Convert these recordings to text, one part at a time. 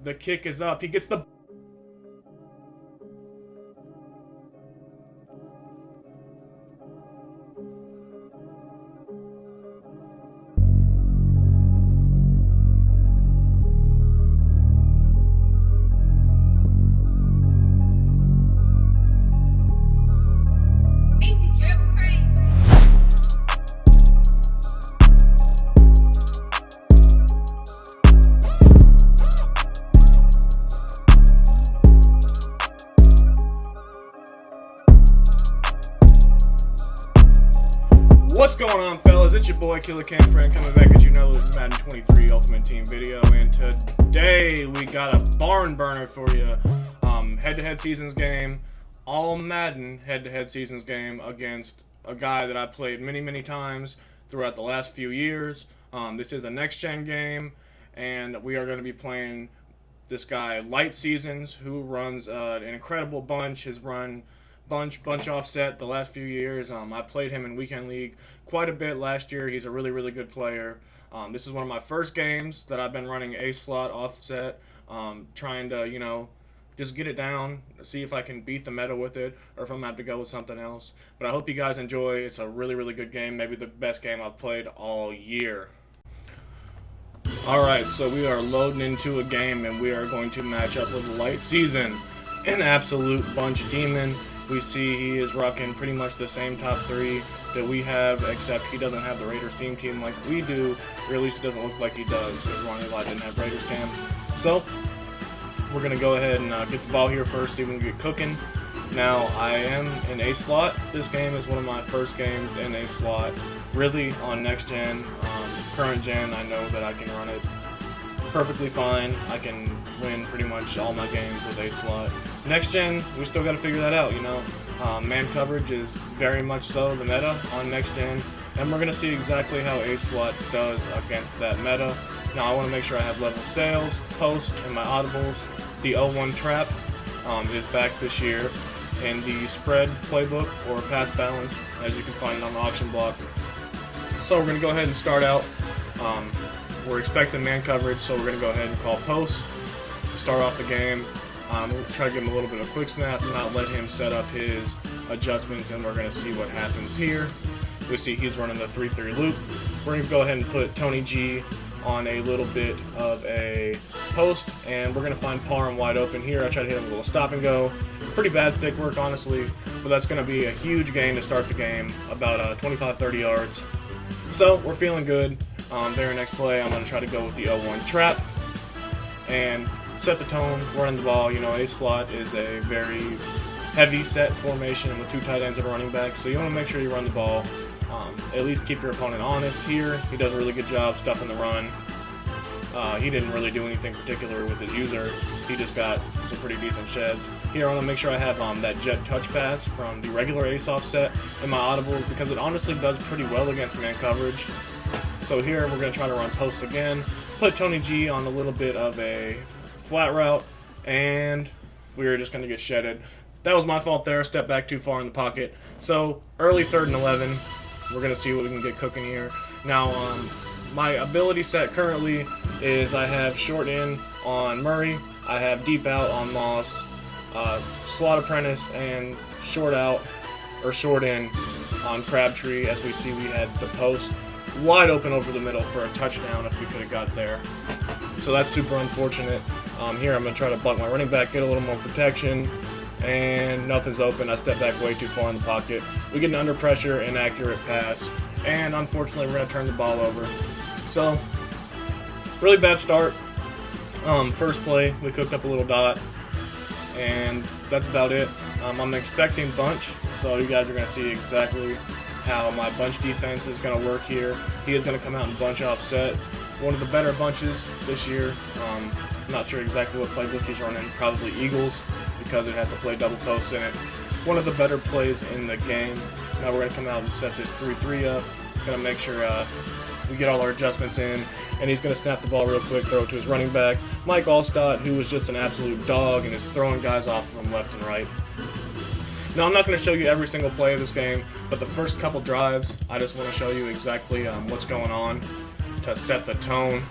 The kick is up. He gets the... What's going on, fellas? It's your boy Killer Cam Friend coming back at you another Madden 23 Ultimate Team video, and today we got a barn burner for you. Head-to-head seasons game, All-Madden head-to-head seasons game against a guy that I played many times throughout the last few years. This is a next-gen game, and we are going to be playing this guy Light Seasons, who runs an incredible bunch. His run bunch offset the last few years. I played him in Weekend League quite a bit last year. He's a really good player. This is one of my first games that I've been running a slot offset, trying to, just get it down, see if I can beat the meta with it, or if I'm going to have to go with something else. But I hope you guys enjoy. It's a really good game, maybe the best game I've played all year. Alright, so we are loading into a game, and we are going to match up with Light Season, an absolute bunch demon. We see he is rocking pretty much the same top three that we have, except he doesn't have the Raiders theme team like we do, or at least it doesn't look like he does, because Ronnie Lott didn't have Raiders cam. So, we're going to go ahead and get the ball here first, see if we can get cooking. Now, I am in a slot. This game is one of my first games in a slot, really on next gen. Current gen, I know that I can run it perfectly fine. I can win pretty much all my games with a slot. Next gen, we still got to figure that out, Man coverage is very much so the meta on next gen, and we're going to see exactly how a slot does against that meta. Now, I want to make sure I have level sales, post, and my audibles. The 0-1 trap is back this year, and the spread playbook, or pass balance, as you can find it on the auction block. So we're going to go ahead and start out. We're expecting man coverage, so we're going to go ahead and call post to start off the game. We'll try to give him a little bit of quick snap, not let him set up his adjustments, and we're going to see what happens here. We see he's running the 3-3 loop. We're going to go ahead and put Tony G on a little bit of a post, and we're going to find Parham wide open here. I try to hit him with a little stop and go. Pretty bad stick work, honestly, but that's going to be a huge gain to start the game, about 25-30 yards. So we're feeling good. Their next play, I'm going to try to go with the 0-1 trap and set the tone, running the ball. A slot is a very heavy set formation with two tight ends and a running back, so you want to make sure you run the ball. At least keep your opponent honest here. He does a really good job stuffing the run. He didn't really do anything particular with his user. He just got some pretty decent sheds. Here I want to make sure I have that jet touch pass from the regular ace offset in my audibles, because it honestly does pretty well against man coverage. So here we're going to try to run post again, put Tony G on a little bit of a flat route, and we're just going to get shedded. That was my fault there, step back too far in the pocket. So early 3rd and 11, we're going to see what we can get cooking here. Now, my ability set currently is I have short in on Murray, I have deep out on Moss, slot apprentice, and short out, or short in on Crabtree. As we see, we had the post wide open over the middle for a touchdown if we could have got there. So that's super unfortunate. Here I'm going to try to block my running back, get a little more protection, and nothing's open. I step back way too far in the pocket. We get an under pressure, inaccurate pass, and unfortunately we're going to turn the ball over. So, really bad start. First play, we cooked up a little dot, and that's about it. I'm expecting bunch, so you guys are going to see exactly how my bunch defense is going to work here. He is going to come out and bunch offset. One of the better bunches this year. I'm not sure exactly what playbook he's running. Probably Eagles, because it has to play double posts in it. One of the better plays in the game. Now we're going to come out and set this 3-3 up. Going to make sure we get all our adjustments in. And he's going to snap the ball real quick, throw it to his running back, Mike Allstott, who was just an absolute dog and is throwing guys off from left and right. Now, I'm not going to show you every single play of this game, but the first couple drives, I just want to show you exactly what's going on to set the tone.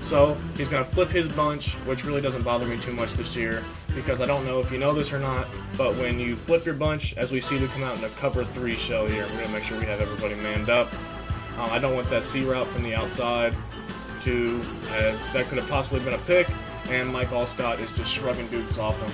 So he's going to flip his bunch, which really doesn't bother me too much this year, because I don't know if you know this or not, but when you flip your bunch, as we see, we come out in a cover 3 shell here. We're going to make sure we have everybody manned up. I don't want that C route from the outside to, as that could have possibly been a pick, and Mike Allstott is just shrugging dudes off him.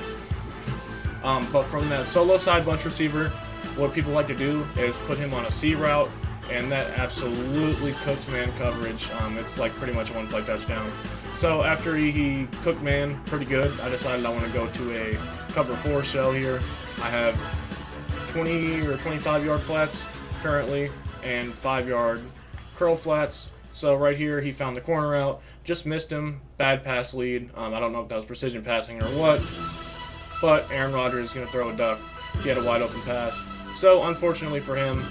But from that solo side bunch receiver, what people like to do is put him on a C route, and that absolutely cooks man coverage. It's like pretty much a one-play touchdown. So after he cooked man pretty good, I decided I want to go to a cover 4 shell here. I have 20 or 25 yard flats currently and 5-yard curl flats. So right here he found the corner out, just missed him, bad pass lead. I don't know if that was precision passing or what, but Aaron Rodgers is going to throw a duck. He had a wide open pass. So unfortunately for him,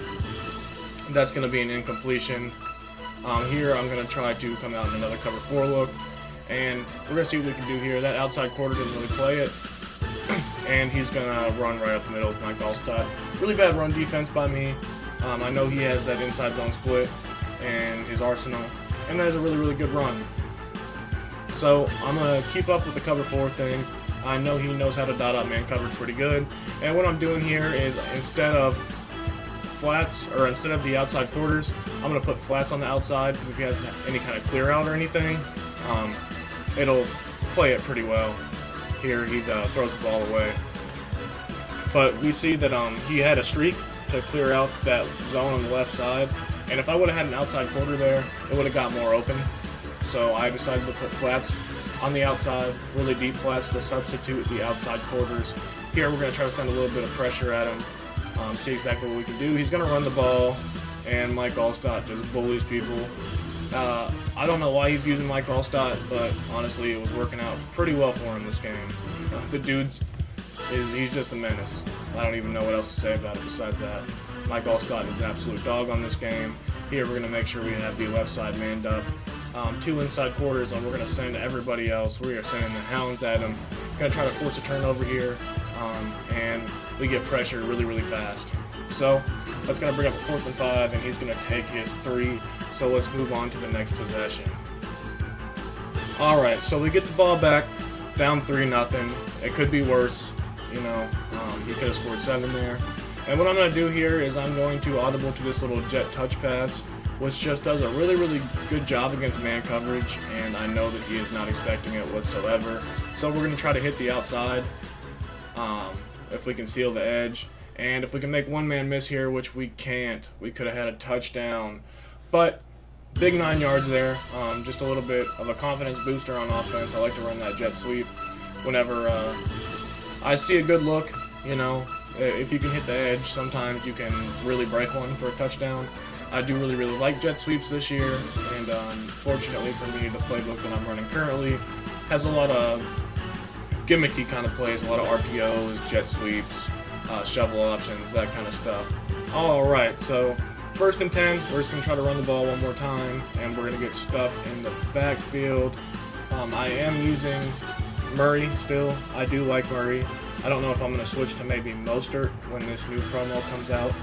that's going to be an incompletion. Here I'm going to try to come out in another cover 4 look, and we're going to see what we can do here. That outside quarter didn't really play it, and he's going to run right up the middle with Mike Allstott. Really bad run defense by me. I know he has that inside zone split and his arsenal, and that is a really, really good run. So I'm going to keep up with the cover 4 thing. I know he knows how to dot up man coverage pretty good, and what I'm doing here is instead of the outside quarters, I'm going to put flats on the outside, because if he has any kind of clear out or anything, it'll play it pretty well. Here he throws the ball away. But we see that he had a streak to clear out that zone on the left side, and if I would have had an outside quarter there, it would have got more open. So I decided to put flats on the outside, really deep flats to substitute the outside quarters. Here we're going to try to send a little bit of pressure at him. See exactly what we can do. He's going to run the ball, and Mike Allstott just bullies people. I don't know why he's using Mike Allstott, but honestly, it was working out pretty well for him this game. The dude's, he's just a menace. I don't even know what else to say about it besides that. Mike Allstott is an absolute dog on this game. Here we're going to make sure we have the left side manned up. 2 inside quarters, and we're going to send everybody else. We are sending the hounds at him. Going to try to force a turnover here, and we get pressure really, really fast. So that's going to bring up a 4th and 5, and he's going to take his 3. So let's move on to the next possession. Alright, so we get the ball back, down 3-0. It could be worse, you know. He could have scored 7 there. And what I'm going to do here is I'm going to audible to this little jet touch pass, which just does a really, really good job against man coverage, and I know that he is not expecting it whatsoever. So we're going to try to hit the outside if we can seal the edge. And if we can make one man miss here, which we can't, we could have had a touchdown. But big 9 yards there, just a little bit of a confidence booster on offense. I like to run that jet sweep whenever I see a good look. You know, if you can hit the edge, sometimes you can really break one for a touchdown. I do really, really like jet sweeps this year, and fortunately for me, the playbook that I'm running currently has a lot of gimmicky kind of plays, a lot of RPOs, jet sweeps, shovel options, that kind of stuff. Alright, so 1st and 10, we're just going to try to run the ball one more time, and we're going to get stuff in the backfield. I am using Murray still. I do like Murray. I don't know if I'm going to switch to maybe Mostert when this new promo comes out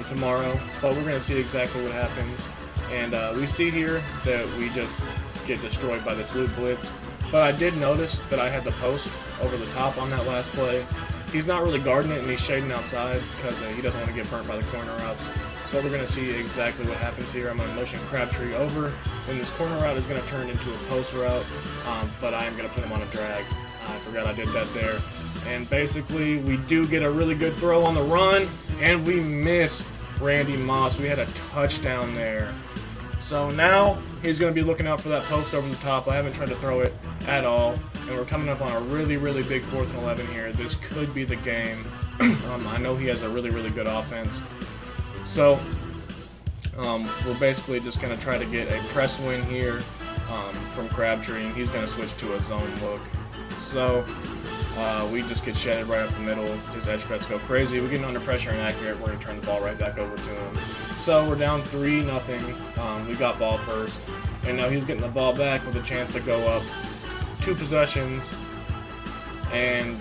tomorrow, but we're going to see exactly what happens. And we see here that we just get destroyed by this loop blitz. But I did notice that I had the post over the top on that last play. He's not really guarding it, and he's shading outside because he doesn't want to get burnt by the corner routes. So we're going to see exactly what happens here. I'm going to motion Crabtree over, and this corner route is going to turn into a post route, but I am going to put him on a drag. I forgot I did that there. And basically, we do get a really good throw on the run, and we miss Randy Moss. We had a touchdown there. So now he's going to be looking out for that post over the top. I haven't tried to throw it at all, and we're coming up on a really, really big 4th and 11 here. This could be the game. I know he has a really, really good offense. So we're basically just going to try to get a press win here from Crabtree, and he's going to switch to a zone look. So we just get shedded right up the middle. His edge threats go crazy. We're getting under pressure and accurate. We're going to turn the ball right back over to him. So we're down 3-0. We got ball first. And now he's getting the ball back with a chance to go up 2 possessions and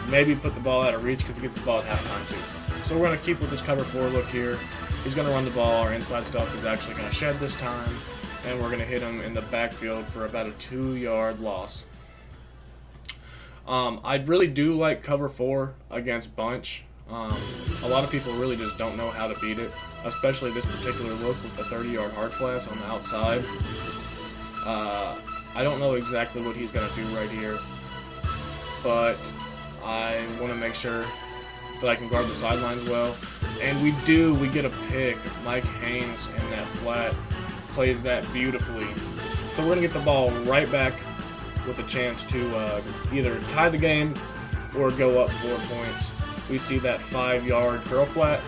maybe put the ball out of reach because he gets the ball at halftime too. So we're going to keep with this cover 4 look here. He's going to run the ball. Our inside stuff is actually going to shed this time. and we're going to hit him in the backfield for about a 2-yard loss. I really do like cover 4 against bunch. A lot of people really just don't know how to beat it, especially this particular look with the 30-yard hard flash on the outside. I don't know exactly what he's going to do right here, but I want to make sure that I can guard the sidelines well. And we get a pick. Mike Haynes in that flat plays that beautifully. So we're going to get the ball right back with a chance to either tie the game or go up 4 points. We see that 5-yard curl flat.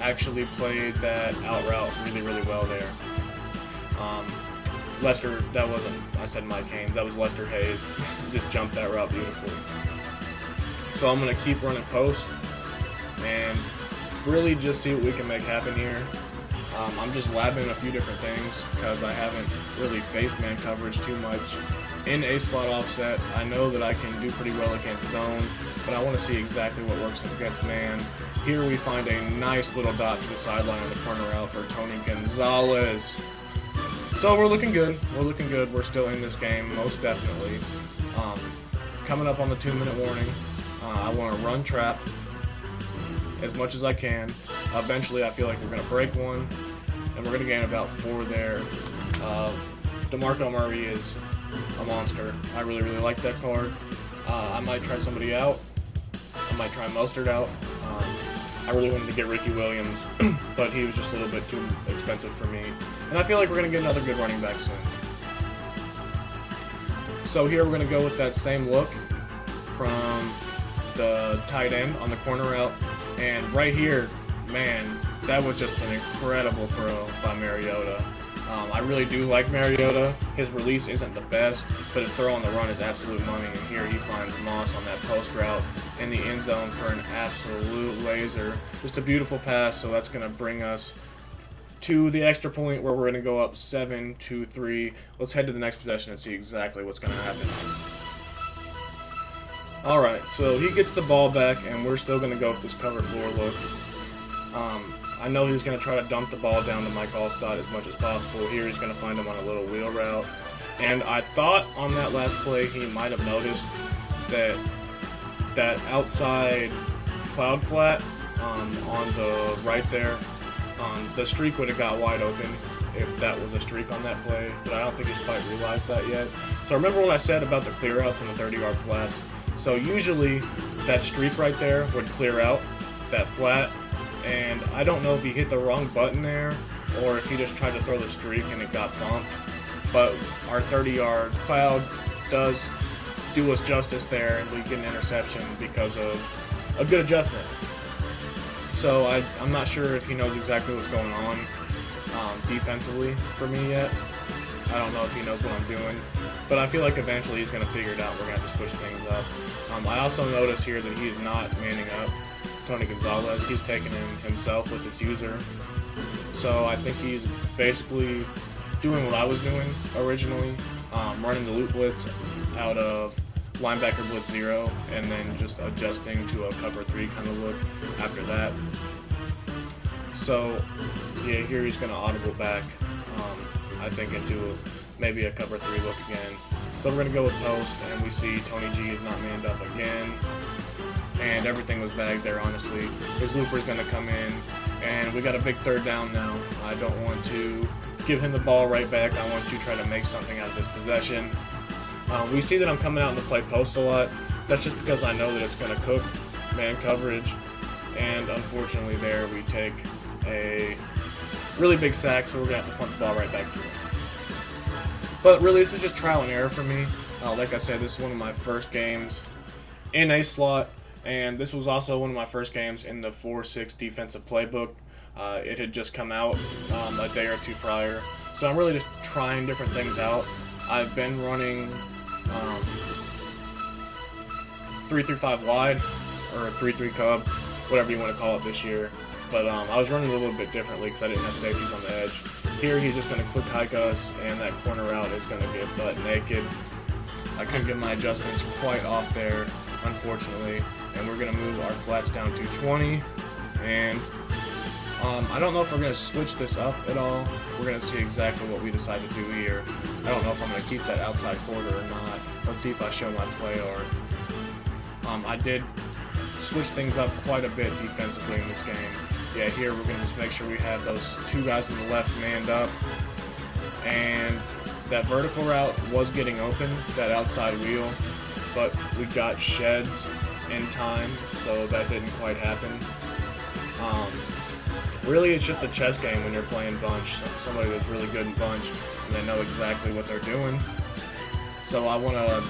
Actually played that out route really, really well there. Lester, that wasn't, I said Mike Haynes, that was Lester Hayes. Just jumped that route beautifully. So I'm going to keep running post and really just see what we can make happen here. I'm just labbing a few different things because I haven't really faced man coverage too much. In a slot offset, I know that I can do pretty well against zone, but I want to see exactly what works against man. Here we find a nice little dot to the sideline on the corner route for Tony Gonzalez. So we're looking good. We're looking good. We're still in this game, most definitely. Coming up on the 2-minute warning, I want to run trap as much as I can. Eventually, I feel like we're going to break one, and we're going to gain about 4 there. DeMarco Murray is a monster. I really, really like that card. I might try somebody out. I might try Mostert out. I really wanted to get Ricky Williams, but he was just a little bit too expensive for me. And I feel like we're going to get another good running back soon. So here we're going to go with that same look from the tight end on the corner route. And right here, man, that was just an incredible throw by Mariota. I really do like Mariota. His release isn't the best, but his throw on the run is absolute money. And here he finds Moss on that post route in the end zone for an absolute laser. Just a beautiful pass, so that's going to bring us to the extra point where we're going to go up 7-3. Let's head to the next possession and see exactly what's going to happen. Alright, so he gets the ball back, and we're still going to go with this cover 4 look. I know he's going to try to dump the ball down to Mike Allstott as much as possible. Here he's going to find him on a little wheel route. And I thought on that last play he might have noticed that outside cloud flat on the right there, the streak would have got wide open if that was a streak on that play, but I don't think he's quite realized that yet. So remember what I said about the clear outs and the 30-yard flats? So usually that streak right there would clear out that flat, and I don't know if he hit the wrong button there or if he just tried to throw the streak and it got bumped, but our 30-yard cloud does do us justice there, and we get an interception because of a good adjustment. So I'm not sure if he knows exactly what's going on defensively for me yet. I don't know if he knows what I'm doing, but I feel like eventually he's going to figure it out. We're going to have to switch things up. I also notice here that he's not manning up Tony Gonzalez. He's taking him himself with his user. So I think he's basically doing what I was doing originally, running the loop blitz out of linebacker blitz 0 and then just adjusting to a cover 3 kind of look after that. So yeah, here he's going to audible back, I think, into maybe a cover 3 look again. So we're going to go with post, and we see Tony G is not manned up again, and everything was bagged there, honestly. His looper's going to come in, and we got a big 3rd down now. I don't want to give him the ball right back. I want to try to make something out of this possession. We see that I'm coming out in the play post a lot. That's just because I know that it's going to cook man coverage, and unfortunately there we take a really big sack, so we're going to have to punt the ball right back to him. But really, this is just trial and error for me. Like I said, this is one of my first games in a slot, and this was also one of my first games in the 4-6 defensive playbook. It had just come out a day or two prior, so I'm really just trying different things out. I've been running 3-5 wide, or 3-3 cub, whatever you want to call it this year. But I was running a little bit differently because I didn't have safeties on the edge. Here he's just going to quick hike us, and that corner route is going to get butt naked. I couldn't get my adjustments quite off there, unfortunately. And we're going to move our flats down to 20. And I don't know if we're going to switch this up at all. We're going to see exactly what we decide to do here. I don't know if I'm going to keep that outside quarter or not. Let's see if I show my play art. I did switch things up quite a bit defensively in this game. Yeah, here we're going to just make sure we have those two guys on the left manned up. And that vertical route was getting open, that outside wheel, but we got sheds in time, so that didn't quite happen. Really, it's just a chess game when you're playing bunch. Somebody that's really good in bunch, and they know exactly what they're doing. So I want to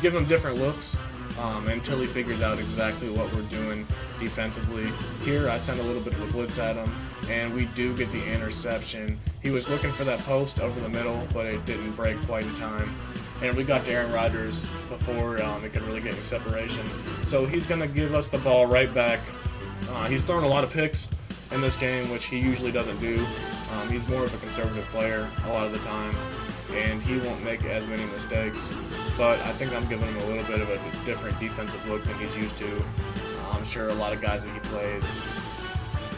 give him different looks until he figures out exactly what we're doing defensively. Here, I send a little bit of a blitz at him, and we do get the interception. He was looking for that post over the middle, but it didn't break quite in time. And we got to Aaron Rodgers before it could really get any separation. So he's going to give us the ball right back. He's thrown a lot of picks in this game, which he usually doesn't do. He's more of a conservative player a lot of the time, and he won't make as many mistakes. But I think I'm giving him a little bit of a different defensive look than he's used to. I'm sure a lot of guys that he plays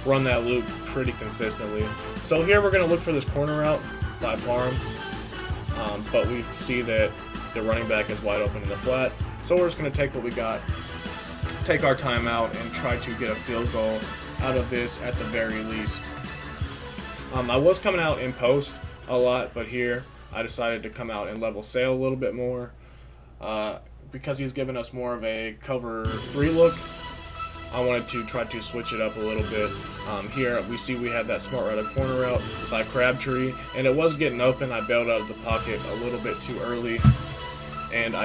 run that loop pretty consistently. So here we're going to look for this corner route by Parham, but we see that the running back is wide open in the flat. So we're just going to take what we got, take our timeout, and try to get a field goal out of this at the very least. I was coming out in post a lot, but here I decided to come out and level sail a little bit more because he's given us more of a cover 3 look. I wanted to try to switch it up a little bit. Here we see we have that smart right of corner route by Crabtree, and it was getting open. I bailed out of the pocket a little bit too early, and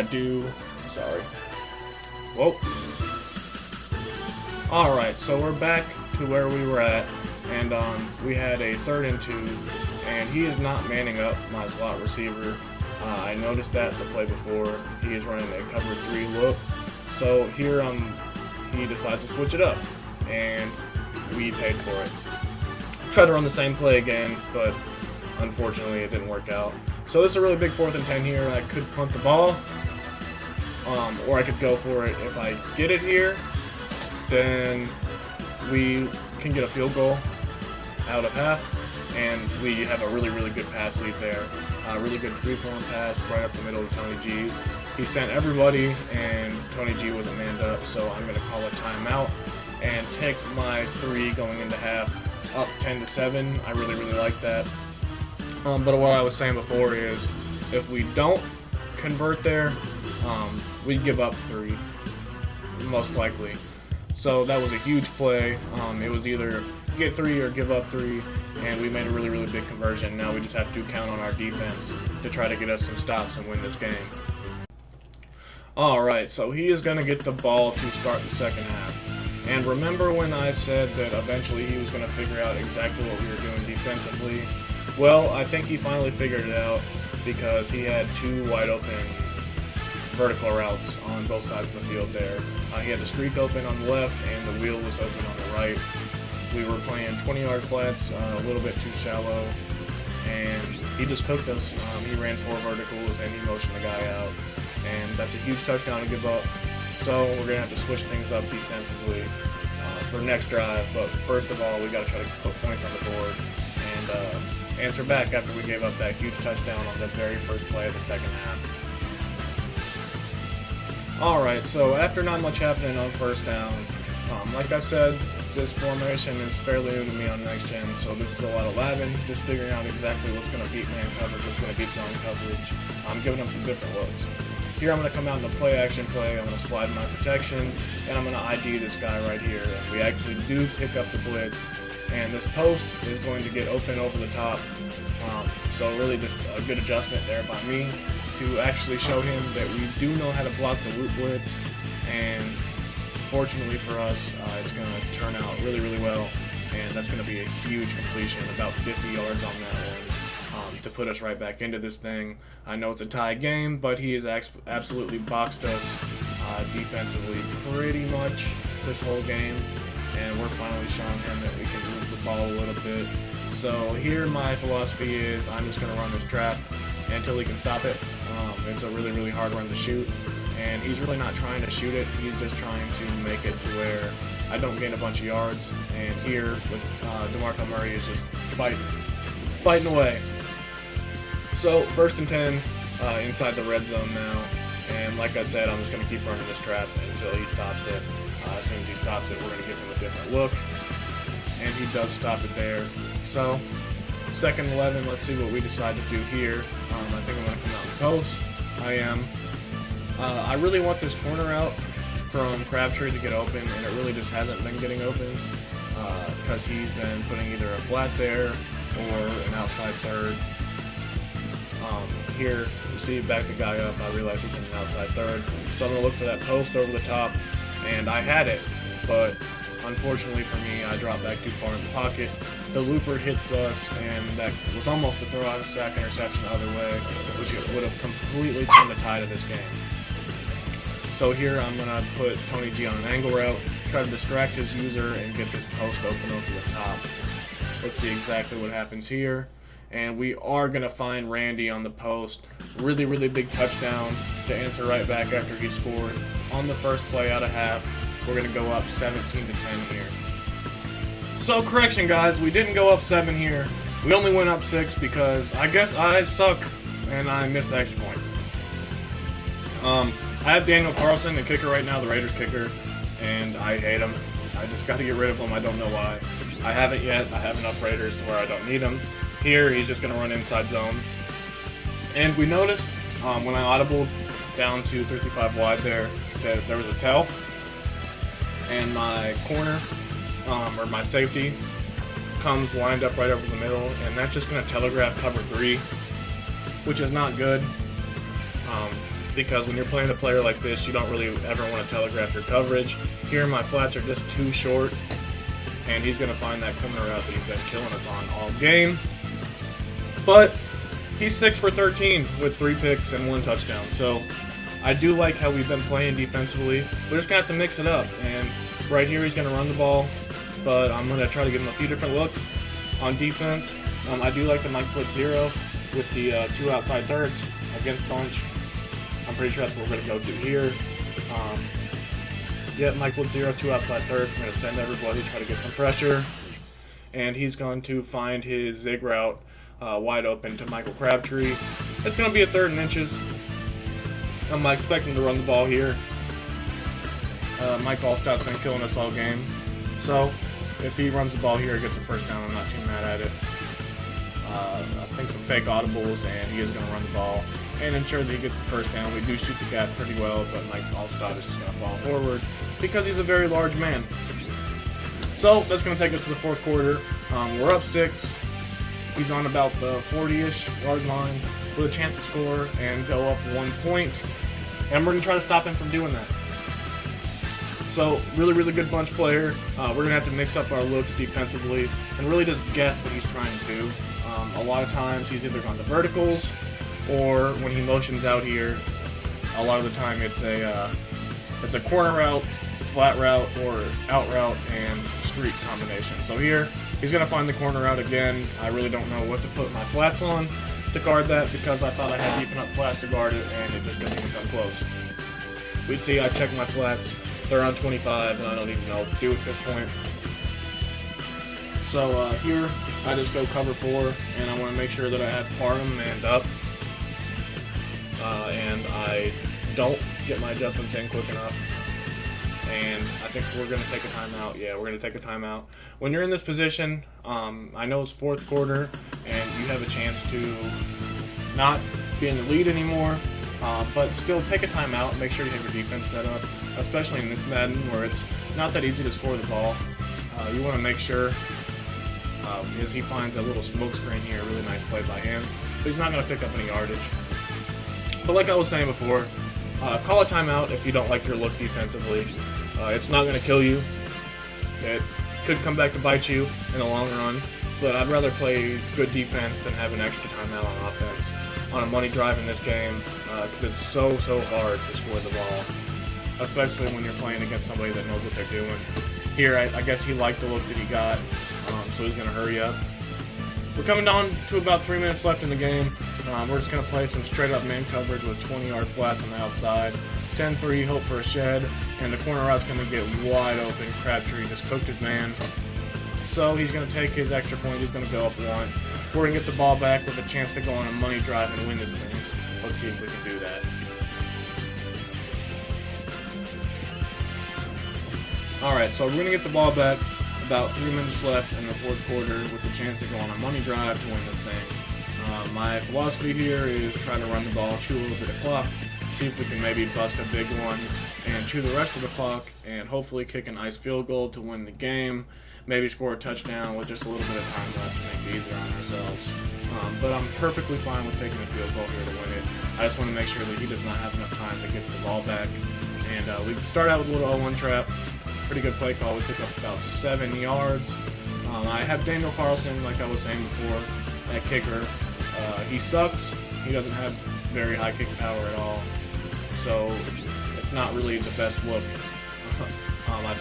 Whoa. Alright, so we're back to where we were at, and we had a 3rd and 2, and he is not manning up my slot receiver. I noticed that the play before. He is running a cover 3 look, so here he decides to switch it up, and we paid for it. Tried to run the same play again, but unfortunately it didn't work out. So this is a really big 4th and 10 here. I could punt the ball, or I could go for it. If I get it here, then we can get a field goal out of half, and we have a really, really good pass lead there. Really good free-flowing pass right up the middle of Tony G. He sent everybody, and Tony G wasn't manned up, so I'm going to call a timeout and take my 3 going into half up 10-7. I really, really like that. But what I was saying before is if we don't convert there, we give up 3, most likely. So that was a huge play. It was either get 3 or give up 3, and we made a really, really big conversion. Now we just have to count on our defense to try to get us some stops and win this game. Alright, so he is going to get the ball to start the second half. And remember when I said that eventually he was going to figure out exactly what we were doing defensively? Well, I think he finally figured it out because he had 2 wide open vertical routes on both sides of the field there. He had the streak open on the left and the wheel was open on the right. We were playing 20-yard flats, a little bit too shallow, and he just cooked us. He ran 4 verticals and he motioned the guy out, and that's a huge touchdown to give up. So we're going to have to switch things up defensively for next drive, but first of all, we got to try to put points on the board and answer back after we gave up that huge touchdown on the very first play of the second half. Alright, so after not much happening on first down, like I said, this formation is fairly new to me on Next Gen, so this is a lot of labbing, just figuring out exactly what's going to beat man coverage, what's going to beat zone coverage. I'm giving them some different looks. Here I'm going to come out in the play action play, I'm going to slide my protection, and I'm going to ID this guy right here. And we actually do pick up the blitz, and this post is going to get open over the top. So really just a good adjustment there by me to actually show him that we do know how to block the loop blitz, and fortunately for us, it's going to turn out really, really well, and that's going to be a huge completion, about 50 yards on that one, to put us right back into this thing. I know it's a tie game, but he has absolutely boxed us defensively pretty much this whole game, and we're finally showing him that we can move the ball a little bit. So here my philosophy is I'm just going to run this trap until he can stop it. It's a really, really hard run to shoot, and he's really not trying to shoot it. He's just trying to make it to where I don't gain a bunch of yards. And here, with DeMarco Murray is just fighting away. So 1st and 10 inside the red zone now. And like I said, I'm just going to keep running this trap until he stops it. As soon as he stops it, we're going to give him a different look. And he does stop it there. So 2nd and 11, let's see what we decide to do here. I think I'm going to come out and post. I am. I really want this corner out from Crabtree to get open, and it really just hasn't been getting open because he's been putting either a flat there or an outside third. Here, you see, back the guy up. I realize he's in an outside third, so I'm going to look for that post over the top, and I had it, but unfortunately for me, I dropped back too far in the pocket. The looper hits us, and that was almost a throw out of sack interception the other way, which would have completely turned the tide of this game. So here I'm going to put Tony G on an angle route, try to distract his user, and get this post open over the top. Let's see exactly what happens here. And we are going to find Randy on the post. Really, really big touchdown to answer right back after he scored. On the first play out of half, we're going to go up 17-10 here. So, correction guys, we didn't go up 7 here. We only went up 6 because I guess I suck and I missed the extra point. I have Daniel Carlson, the kicker right now, the Raiders kicker, and I hate him. I just got to get rid of him. I don't know why. I haven't yet. I have enough Raiders to where I don't need him. Here, he's just going to run inside zone. And we noticed when I audibled down to 55 wide there that there was a tell. And my corner, or my safety, comes lined up right over the middle. And that's just going to telegraph cover 3, which is not good. Because when you're playing a player like this, you don't really ever want to telegraph your coverage. Here, my flats are just too short. And he's going to find that corner route that he's been killing us on all game. But he's 6 for 13 with 3 picks and 1 touchdown. So I do like how we've been playing defensively. We're just going to have to mix it up. And right here he's going to run the ball. But I'm going to try to give him a few different looks on defense. I do like the Mike Blitz 0 with the 2 outside thirds against bunch. I'm pretty sure that's what we're going to go to here. Yeah, Mike Blitz 0, 2 outside thirds. We're going to send everybody, try to get some pressure. And he's going to find his zig route wide open to Michael Crabtree. It's going to be a 3rd and inches. I'm expecting to run the ball here. Mike Allstott's been killing us all game. So, if he runs the ball here, gets a first down, I'm not too mad at it. I think some fake audibles, and he is going to run the ball and ensure that he gets the first down. We do shoot the gap pretty well, but Mike Allstott is just going to fall forward because he's a very large man. So, that's going to take us to the 4th quarter. We're up 6. He's on about the 40-ish yard line with a chance to score and go up 1 point. And we're going to try to stop him from doing that. So, really, really good bunch player. We're going to have to mix up our looks defensively and really just guess what he's trying to do. A lot of times he's either gone to verticals, or when he motions out here, a lot of the time it's a corner route, flat route, or out route and street combination. So here, he's going to find the corner route again. I really don't know what to put my flats on to guard that because I thought I had deep enough flats to guard it, and it just didn't even come close. We see I check my flats. They're on 25, and I don't even know what to do at this point. So here, I just go cover 4, and I want to make sure that I have Parham manned up. And I don't get my adjustments in quick enough. And I think we're going to take a timeout. Yeah, we're going to take a timeout. When you're in this position, I know it's 4th quarter, and you have a chance to not be in the lead anymore, but still take a timeout. Make sure you have your defense set up, especially in this Madden where it's not that easy to score the ball. You want to make sure as he finds a little smoke screen here, a really nice play by him, but he's not going to pick up any yardage. But like I was saying before, call a timeout if you don't like your look defensively. It's not going to kill you. It could come back to bite you in the long run, but I'd rather play good defense than have an extra timeout on offense on a money drive in this game because it's so hard to score the ball, especially when you're playing against somebody that knows what they're doing. Here, I guess he liked the look that he got, so he's going to hurry up. We're coming down to about 3 minutes left in the game. We're just going to play some straight up man coverage with 20-yard flats on the outside. Send 3, hope for a shed, and the corner route's going to get wide open. Crabtree just cooked his man. So he's going to take his extra point. He's going to go up 1. We're going to get the ball back with a chance to go on a money drive and win this thing. Let's see if we can do that. Alright, so we're going to get the ball back. About 3 minutes left in the fourth quarter with a chance to go on a money drive to win this thing. My philosophy here is try to run the ball, chew a little bit of clock, see if we can maybe bust a big one, and chew the rest of the clock, and hopefully kick a nice field goal to win the game, maybe score a touchdown with just a little bit of time left to make it easier on ourselves. But I'm perfectly fine with taking a field goal here to win it. I just want to make sure that he does not have enough time to get the ball back. And we start out with a little 0-1 trap. Pretty good play call. We pick up about 7 yards. I have Daniel Carlson, like I was saying before, at kicker. He sucks. He doesn't have very high kicking power at all. So it's not really the best look. I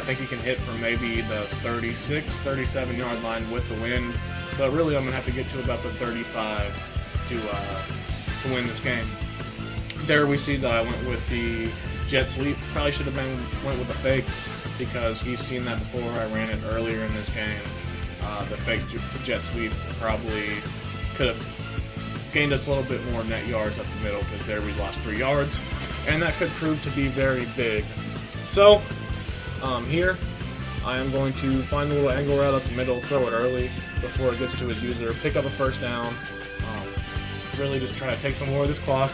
think he can hit from maybe the 36, 37 yard line with the wind. But really I'm going to have to get to about the 35 to win this game. There we see that I went with the jet sweep. Probably should have went with the fake because he's seen that before. I ran it earlier in this game. The fake jet sweep probably could have gained us a little bit more net yards up the middle because there we lost 3 yards. And that could prove to be very big. So, here, I am going to find the little angle route up the middle, throw it early before it gets to his user, pick up a first down, really just try to take some more of this clock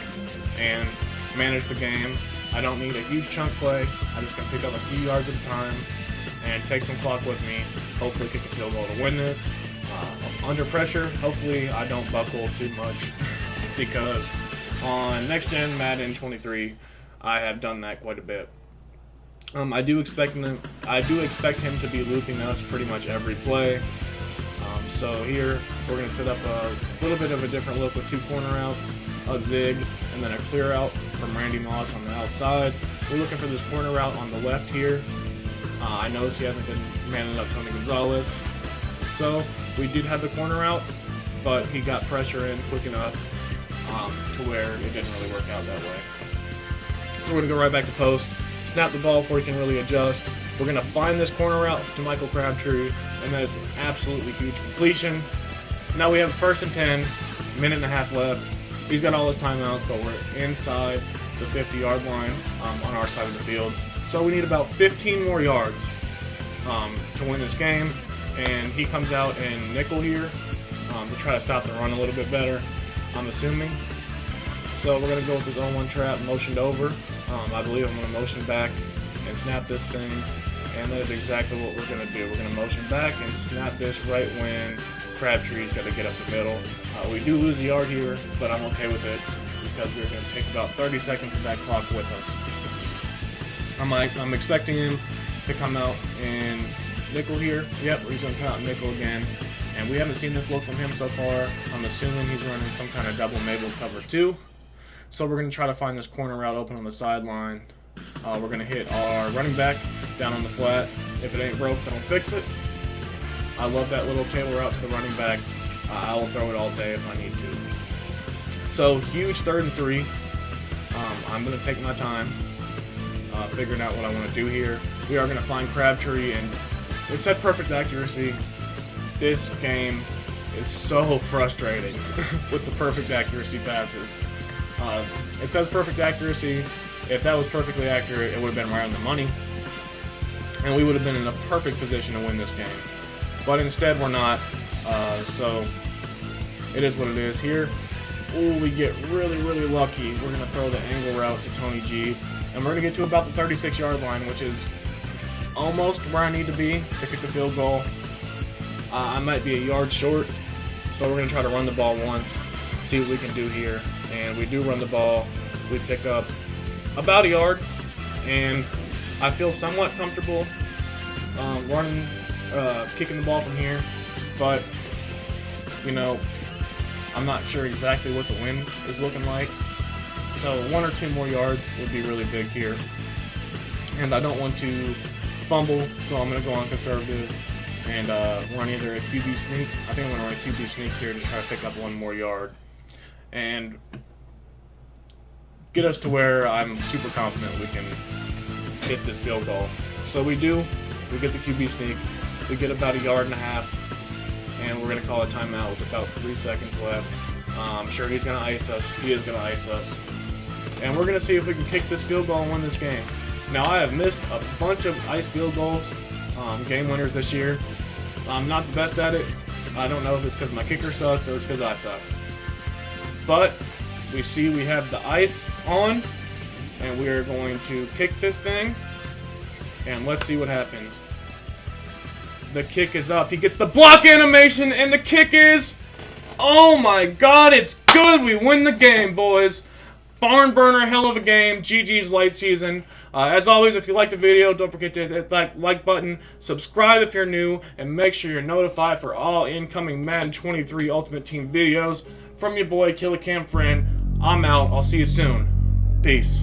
and manage the game. I don't need a huge chunk play. I just can pick up a few yards at a time and take some clock with me. Hopefully kick the field goal to win this. Under pressure, hopefully I don't buckle too much because on Next Gen Madden 23, I have done that quite a bit. I do expect him to be looping us pretty much every play. So here we're going to set up a little bit of a different look with 2 corner outs, a zig, and then a clear out from Randy Moss on the outside. We're looking for this corner route on the left here. I noticed he hasn't been manning up Tony Gonzalez. So we did have the corner out, but he got pressure in quick enough to where it didn't really work out that way. So we're going to go right back to post, snap the ball before he can really adjust. We're going to find this corner route to Michael Crabtree, and that is an absolutely huge completion. Now we have 1st and 10, minute and a half left. He's got all his timeouts, but we're inside the 50-yard line on our side of the field. So we need about 15 more yards to win this game. And he comes out in nickel here to try to stop the run a little bit better, I'm assuming. So we're going to go with this 0-1 trap, motioned over. I believe I'm going to motion back and snap this thing. And that is exactly what we're going to do. We're going to motion back and snap this right when Crabtree's got to get up the middle. We do lose a yard here, but I'm okay with it because we're going to take about 30 seconds of that clock with us. I'm expecting him to come out in nickel here. Yep, he's going to come out in nickel again. And we haven't seen this look from him so far. I'm assuming he's running some kind of double Mabel cover 2. So we're going to try to find this corner route open on the sideline. We're going to hit our running back down on the flat. If it ain't broke, don't fix it. I love that little tail route to the running back. I will throw it all day if I need to. So, huge 3rd and 3. I'm going to take my time figuring out what I want to do here. We are going to find Crabtree, and it's at perfect accuracy. This game is so frustrating with the perfect accuracy passes. It says perfect accuracy. If that was perfectly accurate, it would have been right on the money. And we would have been in a perfect position to win this game. But instead, we're not. So, it is what it is here. Ooh, we get really, really lucky. We're going to throw the angle route to Tony G. And we're going to get to about the 36-yard line, which is almost where I need to be to kick the field goal. I might be a yard short. So, we're going to try to run the ball once, see what we can do here. And we do run the ball. We pick up about a yard. And I feel somewhat comfortable kicking the ball from here. But, you know, I'm not sure exactly what the wind is looking like. So 1 or 2 more yards would be really big here. And I don't want to fumble, so I'm going to go on conservative. and run either a QB sneak. I think I'm going to run a QB sneak here to try to pick up one more yard and get us to where I'm super confident we can hit this field goal. So we do. We get the QB sneak. We get about 1.5 yards, and we're going to call a timeout with about 3 seconds left. I'm sure he's going to ice us. He is going to ice us. And we're going to see if we can kick this field goal and win this game. Now, I have missed a bunch of ice field goals, game winners this year. I'm not the best at it. I don't know if it's because my kicker sucks or it's because I suck. But we see we have the ice on, and we are going to kick this thing, and let's see what happens. The kick is up. He gets the block animation, and the kick is... Oh my god, it's good! We win the game, boys! Barn burner, hell of a game. GG's light season. As always, if you liked the video, don't forget to hit that like button, subscribe if you're new, and make sure you're notified for all incoming Madden 23 Ultimate Team videos. From your boy, Killer Cam Friend, I'm out. I'll see you soon. Peace.